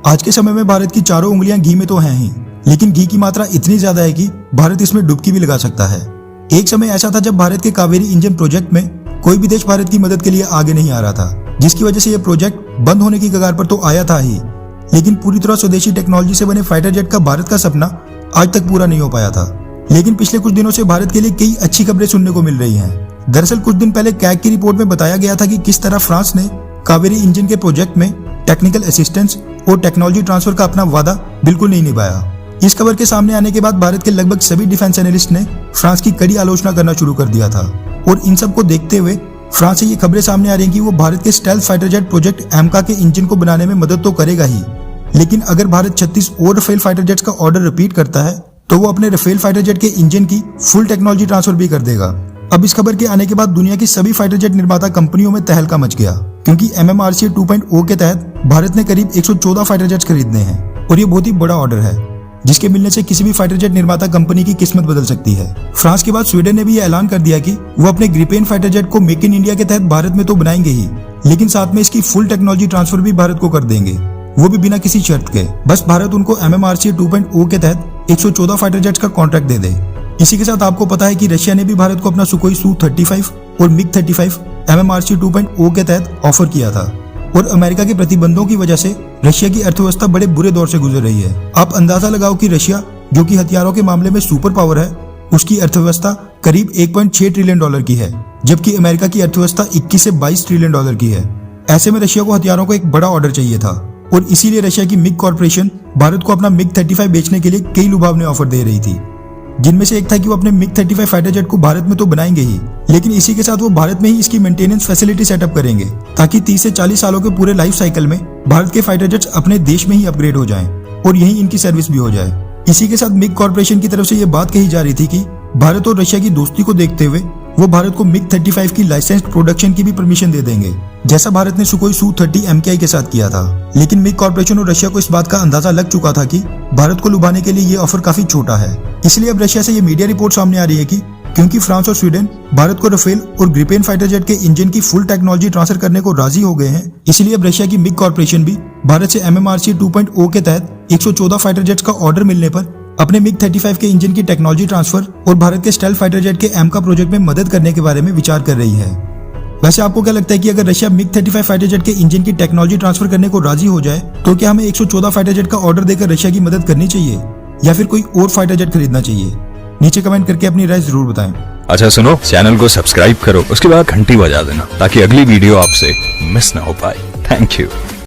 आज के समय में भारत की चारों उंगलियां घी में तो हैं ही, लेकिन घी की मात्रा इतनी ज्यादा है कि भारत इसमें डुबकी भी लगा सकता है। एक समय ऐसा था जब भारत के कावेरी इंजन प्रोजेक्ट में कोई भी देश भारत की मदद के लिए आगे नहीं आ रहा था, जिसकी वजह से यह प्रोजेक्ट बंद होने की कगार पर तो आया था ही, लेकिन पूरी तरह स्वदेशी टेक्नोलॉजी से बने फाइटर जेट का भारत का सपना आज तक पूरा नहीं हो पाया था। लेकिन पिछले कुछ दिनों से भारत के लिए कई अच्छी खबरें सुनने को मिल रही हैं। दरअसल कुछ दिन पहले कैग की रिपोर्ट में बताया गया था कि किस तरह फ्रांस ने कावेरी इंजन के प्रोजेक्ट में टेक्निकल असिस्टेंस और टेक्नोलॉजी ट्रांसफर का अपना वादा बिल्कुल नहीं निभाया। इस खबर के सामने आने के बाद भारत के लगभग सभी डिफेंस एनालिस्ट ने फ्रांस की कड़ी आलोचना करना शुरू कर दिया था, और इन सब को देखते हुए फ्रांस से ये खबरें सामने आ रही हैं कि वो भारत के स्टेल्थ फाइटर जेट प्रोजेक्ट एमका के इंजन को बनाने में मदद तो करेगा ही, लेकिन अगर भारत 36 और राफेल फाइटर जेट्स का ऑर्डर रिपीट करता है तो वो अपने राफेल फाइटर जेट के इंजन की फुल टेक्नोलॉजी ट्रांसफर भी कर देगा। अब इस खबर के आने के बाद दुनिया की सभी फाइटर जेट निर्माता कंपनियों में तहलका मच गया, क्योंकि MMRCA 2.0 के तहत भारत ने करीब 114 फाइटर जेट्स खरीदने हैं, और ये बहुत ही बड़ा ऑर्डर है जिसके मिलने से किसी भी फाइटर जेट निर्माता कंपनी की किस्मत बदल सकती है। फ्रांस के बाद स्वीडन ने भी यह ऐलान कर दिया कि वो अपने ग्रिपेन फाइटर जेट को मेक इन इंडिया के तहत भारत में तो बनाएंगे ही, लेकिन साथ में इसकी फुल टेक्नोलॉजी ट्रांसफर भी भारत को कर देंगे, वो भी बिना किसी शर्त के। बस भारत उनको MMRCA 2.0 के तहत 114 फाइटर जेट्स का कॉन्ट्रैक्ट दे दे। इसी के साथ आपको पता है कि रशिया ने भी भारत को अपना सुखोई Su-35 और MiG-35 MMRCA 2.0 के तहत ऑफर किया था, और अमेरिका के प्रतिबंधों की वजह से रशिया की अर्थव्यवस्था बड़े बुरे दौर से गुजर रही है। आप अंदाजा लगाओ कि रशिया, जो कि हथियारों के मामले में सुपर पावर है, उसकी अर्थव्यवस्था करीब 1.6 ट्रिलियन डॉलर की है, जबकि अमेरिका की अर्थव्यवस्था 21 से 22 ट्रिलियन डॉलर की है। ऐसे में रशिया को हथियारों का एक बड़ा ऑर्डर चाहिए था, और इसीलिए रशिया की मिग कॉर्पोरेशन भारत को अपना MiG-35 बेचने के लिए कई लुभावने ऑफर दे रही थी, जिनमें से एक था कि वो अपने MiG-35 फाइटर जेट को भारत में तो बनाएंगे ही, लेकिन इसी के साथ वो भारत में ही इसकी मेंटेनेंस फैसिलिटी सेटअप करेंगे, ताकि 30 से 40 सालों के पूरे लाइफ साइकिल में भारत के फाइटर जेट्स अपने देश में ही अपग्रेड हो जाएं और यहीं इनकी सर्विस भी हो जाए। इसी के साथ मिग कॉर्पोरेशन की तरफ से ये बात कही जा रही थी कि भारत और रशिया की दोस्ती को देखते हुए वो भारत को MiG-35 की लाइसेंस्ड प्रोडक्शन की भी परमिशन दे देंगे, जैसा भारत ने सुखोई Su-30 MKI के साथ किया था। लेकिन मिग कॉर्पोरेशन और रशिया को इस बात का अंदाजा लग चुका था कि भारत को लुभाने के लिए ये ऑफर काफी छोटा है, इसलिए अब रशिया से ये मीडिया रिपोर्ट सामने आ रही है कि क्योंकि फ्रांस और स्वीडन भारत को राफेल और ग्रिपेन फाइटर जेट के इंजन की फुल टेक्नोलॉजी ट्रांसफर करने को राजी हो गए हैं, इसलिए अब रशिया की मिग कॉर्पोरेशन भी भारत से MMRCA 2.0 के तहत 114 फाइटर जेट्स का ऑर्डर मिलने पर अपने MiG-35 के इंजन की टेक्नोलॉजी ट्रांसफर और भारत के स्टेल्थ फाइटर जेट के एमका प्रोजेक्ट में मदद करने के बारे में विचार कर रही है। वैसे आपको क्या लगता है कि अगर रशिया MiG-35 फाइटर जेट के इंजन की टेक्नोलॉजी ट्रांसफर करने को राजी हो जाए तो क्या हमें 114 फाइटर जेट का ऑर्डर देकर रशिया की मदद करनी चाहिए, या फिर कोई और फाइटर जेट खरीदना चाहिए? नीचे कमेंट करके अपनी राय जरूर बताएं। अच्छा सुनो, चैनल को सब्सक्राइब करो, उसके बाद घंटी बजा देना ताकि अगली वीडियो आपसे मिस ना हो पाए। Thank you.